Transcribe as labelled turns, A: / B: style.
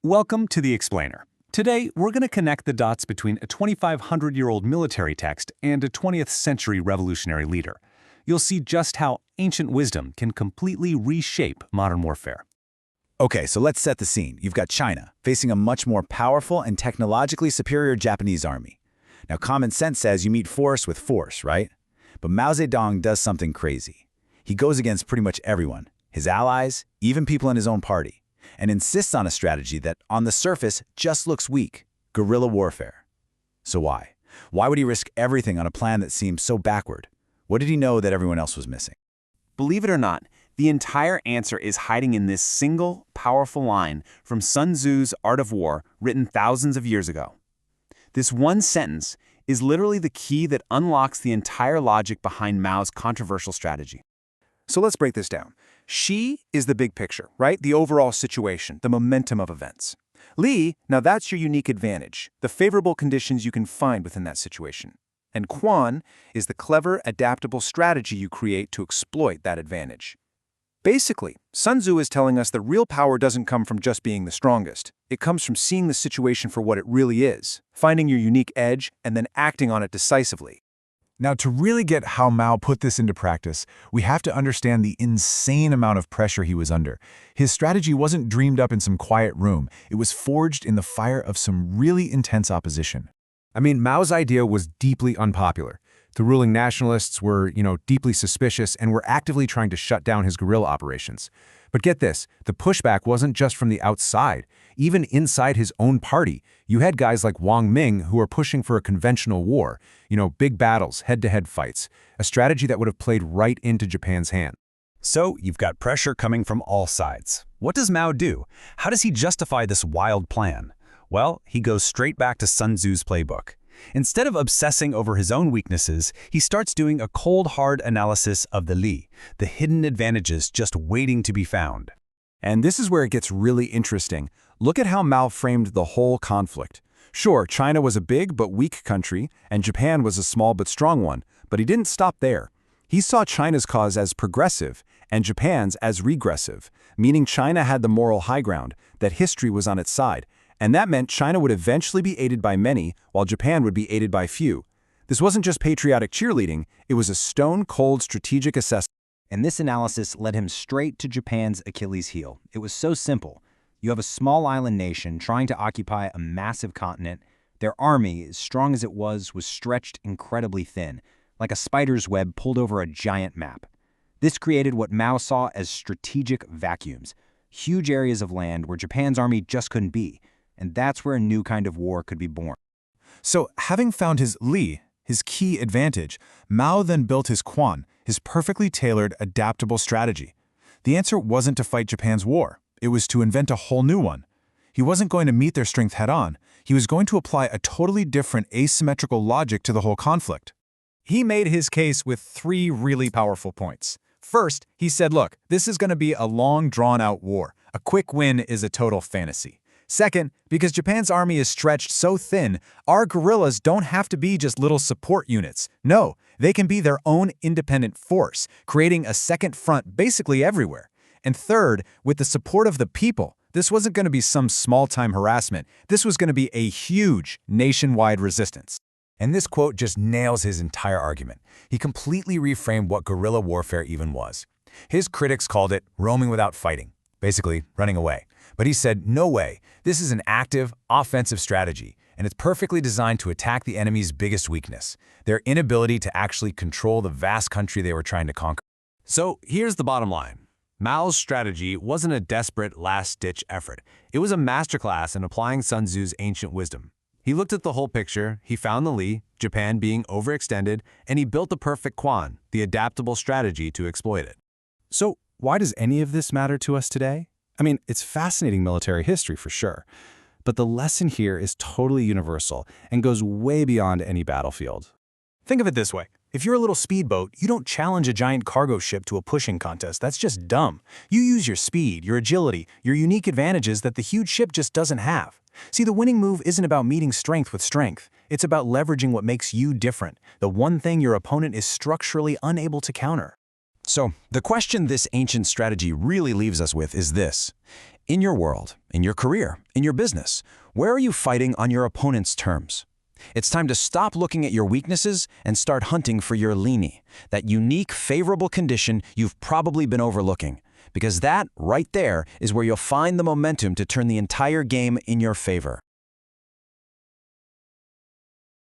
A: Welcome to The Explainer. Today, we're going to connect the dots between a 2,500-year-old military text and a 20th century revolutionary leader. You'll see just how ancient wisdom can completely reshape modern warfare.
B: Okay, so let's set the scene. You've got China, facing a much more powerful and technologically superior Japanese army. Now, common sense says you meet force with force, right? But Mao Zedong does something crazy. He goes against pretty much everyone, his allies, even people in his own party, and insists on a strategy that, on the surface, just looks weak: guerrilla warfare. So why? Why would he risk everything on a plan that seems so backward? What did he know that everyone else was missing?
A: Believe it or not, the entire answer is hiding in this single, powerful line from Sun Tzu's Art of War, written thousands of years ago. This one sentence is literally the key that unlocks the entire logic behind Mao's controversial strategy.
C: So let's break this down. Xi is the big picture, right? The overall situation, the momentum of events. Li, now that's your unique advantage, the favorable conditions you can find within that situation. And Quan is the clever, adaptable strategy you create to exploit that advantage. Basically, Sun Tzu is telling us that real power doesn't come from just being the strongest. It comes from seeing the situation for what it really is, finding your unique edge, and then acting on it decisively.
D: Now, to really get how Mao put this into practice, we have to understand the insane amount of pressure he was under. His strategy wasn't dreamed up in some quiet room. It was forged in the fire of some really intense opposition.
E: I mean, Mao's idea was deeply unpopular. The ruling nationalists were, deeply suspicious and were actively trying to shut down his guerrilla operations. But get this, the pushback wasn't just from the outside. Even inside his own party, you had guys like Wang Ming who were pushing for a conventional war, big battles, head-to-head fights, a strategy that would have played right into Japan's hand.
B: So, you've got pressure coming from all sides. What does Mao do? How does he justify this wild plan? Well, he goes straight back to Sun Tzu's playbook. Instead of obsessing over his own weaknesses, he starts doing a cold, hard analysis of the Li, the hidden advantages just waiting to be found.
C: And this is where it gets really interesting. Look at how Mao framed the whole conflict. Sure, China was a big but weak country, and Japan was a small but strong one, but he didn't stop there. He saw China's cause as progressive and Japan's as regressive, meaning China had the moral high ground, that history was on its side, and that meant China would eventually be aided by many, while Japan would be aided by few. This wasn't just patriotic cheerleading, it was a stone-cold strategic assessment.
F: And this analysis led him straight to Japan's Achilles heel. It was so simple. You have a small island nation trying to occupy a massive continent. Their army, as strong as it was stretched incredibly thin, like a spider's web pulled over a giant map. This created what Mao saw as strategic vacuums, huge areas of land where Japan's army just couldn't be. And that's where a new kind of war could be born.
D: So, having found his Li, his key advantage, Mao then built his Quan, his perfectly tailored, adaptable strategy. The answer wasn't to fight Japan's war. It was to invent a whole new one. He wasn't going to meet their strength head-on. He was going to apply a totally different asymmetrical logic to the whole conflict.
G: He made his case with three really powerful points. First, he said, look, this is going to be a long, drawn-out war. A quick win is a total fantasy. Second, because Japan's army is stretched so thin, our guerrillas don't have to be just little support units. No, they can be their own independent force, creating a second front basically everywhere. And third, with the support of the people, this wasn't going to be some small-time harassment. This was going to be a huge nationwide resistance.
B: And this quote just nails his entire argument. He completely reframed what guerrilla warfare even was. His critics called it roaming without fighting, basically running away. But he said, no way, this is an active, offensive strategy, and it's perfectly designed to attack the enemy's biggest weakness, their inability to actually control the vast country they were trying to conquer.
E: So here's the bottom line. Mao's strategy wasn't a desperate last-ditch effort. It was a masterclass in applying Sun Tzu's ancient wisdom. He looked at the whole picture, he found the Li, Japan being overextended, and he built the perfect Quan, the adaptable strategy to exploit it.
C: So, why does any of this matter to us today? I mean, it's fascinating military history for sure, but the lesson here is totally universal and goes way beyond any battlefield. Think of it this way. If you're a little speedboat, you don't challenge a giant cargo ship to a pushing contest. That's just dumb. You use your speed, your agility, your unique advantages that the huge ship just doesn't have. See, the winning move isn't about meeting strength with strength. It's about leveraging what makes you different, the one thing your opponent is structurally unable to counter.
B: So, the question this ancient strategy really leaves us with is this.
A: In your world, in your career, in your business, where are you fighting on your opponent's terms? It's time to stop looking at your weaknesses and start hunting for your leany, that unique, favorable condition you've probably been overlooking. Because that, right there, is where you'll find the momentum to turn the entire game in your favor.